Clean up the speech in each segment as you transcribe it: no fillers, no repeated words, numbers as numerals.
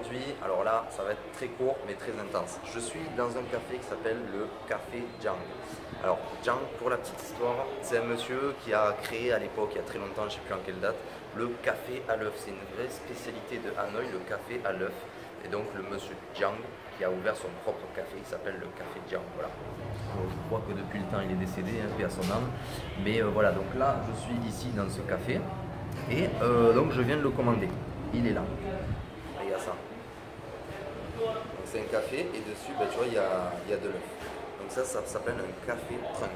aujourd'hui, alors là, ça va être très court mais très intense. Je suis dans un café qui s'appelle le Café Jiang. Alors, Jiang, pour la petite histoire, c'est un monsieur qui a créé à l'époque, il y a très longtemps, je ne sais plus en quelle date, le café à l'œuf. C'est une vraie spécialité de Hanoï, le café à l'œuf. Et donc, le monsieur Jiang qui a ouvert son propre café, qui s'appelle le Café Jiang. Voilà. Alors, je crois que depuis le temps, il est décédé, paix à son âme. Mais voilà, donc là, je suis ici dans ce café. Et donc, je viens de le commander. Il est là. Regarde ça. C'est un café et dessus, tu vois, il y a de l'œuf. Donc ça s'appelle un café trunk.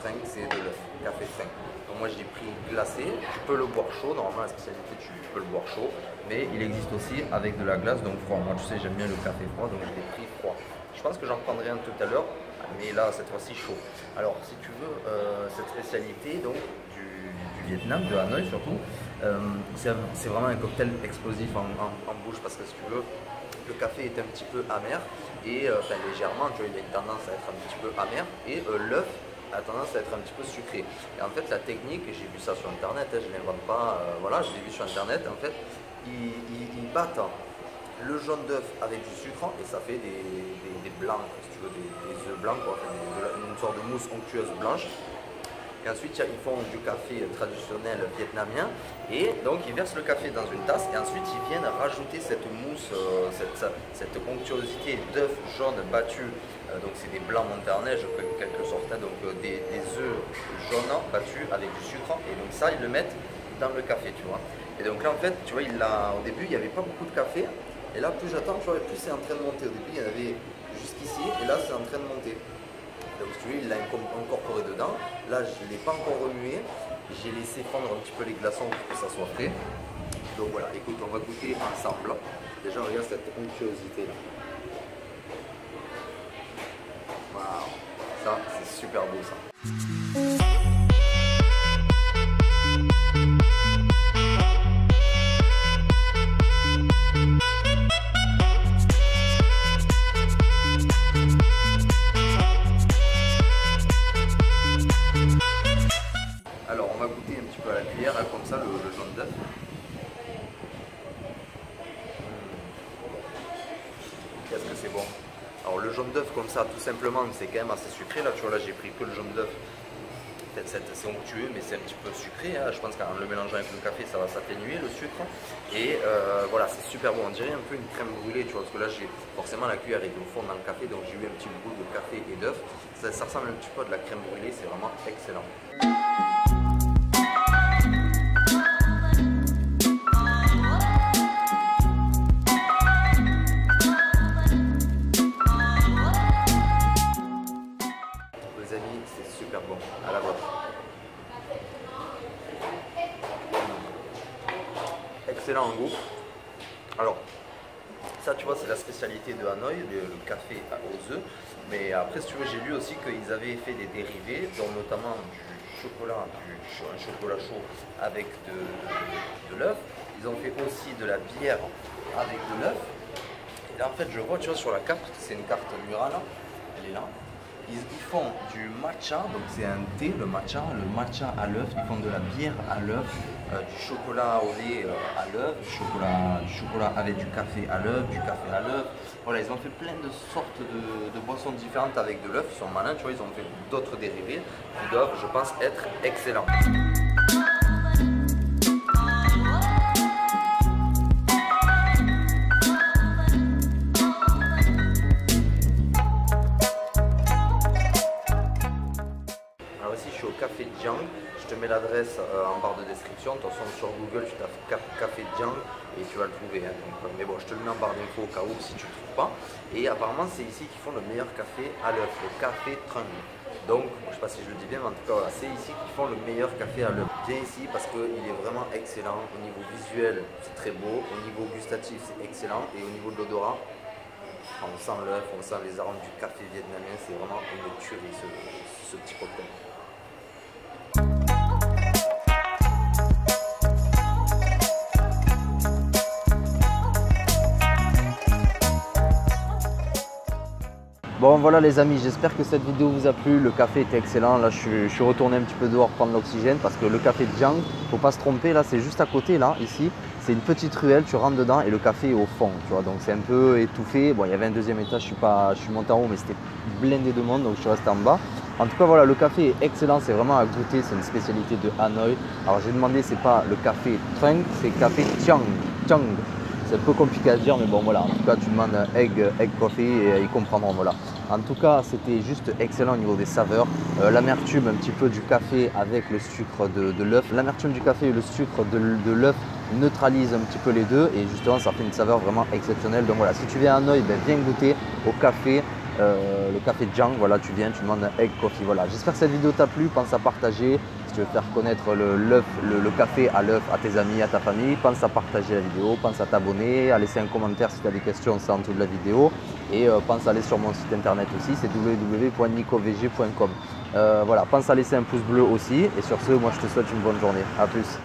Trunk, c'est de l'œuf. Café trunk. Donc moi, j'ai pris glacé. Tu peux le boire chaud. Normalement, la spécialité, tu peux le boire chaud. Mais il existe aussi avec de la glace, donc froid. Moi, tu sais, j'aime bien le café froid, donc je l'ai pris froid. Je pense que j'en prendrai un tout à l'heure, mais là, cette fois-ci, chaud. Alors, si tu veux, cette spécialité donc, du Vietnam, de Hanoï surtout, c'est vraiment un cocktail explosif en bouche, parce que si tu veux, le café est un petit peu amer et légèrement, tu vois, il a une tendance à être un petit peu amer et l'œuf a tendance à être un petit peu sucré. Et en fait, la technique, j'ai vu ça sur internet, je ne l'invente pas, voilà, je l'ai vu sur internet, en fait, ils battent le jaune d'œuf avec du sucre et ça fait des blancs, si tu veux, des œufs blancs, quoi, une sorte de mousse onctueuse blanche. Et ensuite, ils font du café traditionnel vietnamien et donc ils versent le café dans une tasse et ensuite ils viennent rajouter cette mousse, cette onctuosité d'œufs jaunes battus. Donc c'est des blancs montés en neige en quelque sorte, donc des œufs jaunes battus avec du sucre et donc ça ils le mettent dans le café, tu vois. Et donc là en fait, tu vois, au début il n'y avait pas beaucoup de café et là plus j'attends, tu vois, plus c'est en train de monter. Au début il y en avait jusqu'ici et là c'est en train de monter. Donc si tu veux, il l'a incorporé dedans. Là, je ne l'ai pas encore remué. J'ai laissé fondre un petit peu les glaçons pour que ça soit frais. Donc voilà, écoute, on va goûter ensemble. Déjà, regarde cette onctuosité là. Waouh, ça, c'est super beau ça. Alors on va goûter un petit peu à la cuillère, là, comme ça, le jaune d'œuf. Qu'est-ce que c'est bon. Alors le jaune d'œuf comme ça, tout simplement, c'est quand même assez sucré. Là tu vois, là j'ai pris que le jaune d'œuf. C'est onctueux, mais c'est un petit peu sucré. Hein. Je pense qu'en le mélangeant avec le café, ça va s'atténuer le sucre. Et voilà, c'est super bon. On dirait un peu une crème brûlée, tu vois, parce que là, forcément la cuillère est au fond dans le café, donc j'ai eu un petit goût de café et d'œuf. Ça ressemble un petit peu à de la crème brûlée, c'est vraiment excellent. Les amis, c'est super bon. À la vôtre. Excellent en goût. Alors, ça tu vois, c'est la spécialité de Hanoï, le café aux œufs. Mais après, si tu veux, j'ai lu aussi qu'ils avaient fait des dérivés, dont notamment du chocolat, un chocolat chaud avec de l'œuf. Ils ont fait aussi de la bière avec de l'œuf. Et là, en fait, je vois, tu vois, sur la carte, c'est une carte murale, elle est là. Ils font du matcha, donc c'est un thé, le matcha à l'œuf, ils font de la bière à l'œuf, du chocolat au lait à l'œuf, du chocolat avec du café à l'œuf, du café à l'œuf. Voilà, ils ont fait plein de sortes de boissons différentes avec de l'œuf, ils sont malins, tu vois, ils ont fait d'autres dérivés qui doivent, je pense, être excellents. Au Café Jiang, je te mets l'adresse en barre de description. De toute façon, sur Google, tu tapes Café Jiang et tu vas le trouver. Hein. Donc, mais bon, je te le mets en barre d'infos au cas où si tu ne le trouves pas. Et apparemment, c'est ici qu'ils font le meilleur café à l'œuf, le café Trung. Donc, je ne sais pas si je le dis bien, mais en tout cas, voilà, c'est ici qu'ils font le meilleur café à l'œuf. Viens ici parce qu'il est vraiment excellent. Au niveau visuel, c'est très beau. Au niveau gustatif, c'est excellent. Et au niveau de l'odorat, on sent l'œuf, on sent les arômes du café vietnamien. C'est vraiment une tuerie ce petit cocktail. Bon voilà les amis, j'espère que cette vidéo vous a plu. Le café était excellent. Là je suis retourné un petit peu dehors prendre l'oxygène parce que le café Jiang, faut pas se tromper, là c'est juste à côté, là, ici. C'est une petite ruelle, tu rentres dedans et le café est au fond, tu vois. Donc c'est un peu étouffé. Bon, il y avait un deuxième étage, je suis monté en haut, mais c'était blindé de monde, donc je suis resté en bas. En tout cas voilà, le café est excellent, c'est vraiment à goûter, c'est une spécialité de Hanoï. Alors j'ai demandé, c'est pas le café Trung, c'est café Jiang. C'est un peu compliqué à dire, mais bon voilà, en tout cas tu demandes egg coffee et ils comprendront, voilà. En tout cas, c'était juste excellent au niveau des saveurs. L'amertume un petit peu du café avec le sucre de l'œuf. L'amertume du café et le sucre de l'œuf neutralisent un petit peu les deux et justement ça fait une saveur vraiment exceptionnelle. Donc voilà, si tu viens à Hanoï, ben, viens goûter au café. Le café Jiang, voilà, tu viens, tu demandes un egg coffee. Voilà, j'espère que cette vidéo t'a plu, pense à partager. Si tu veux faire connaître le café à l'œuf à tes amis, à ta famille, pense à partager la vidéo, pense à t'abonner, à laisser un commentaire si tu as des questions, c'est en dessous de la vidéo. Et pense à aller sur mon site internet aussi, c'est www.nicovg.com. Voilà, pense à laisser un pouce bleu aussi. Et sur ce, moi je te souhaite une bonne journée. A plus.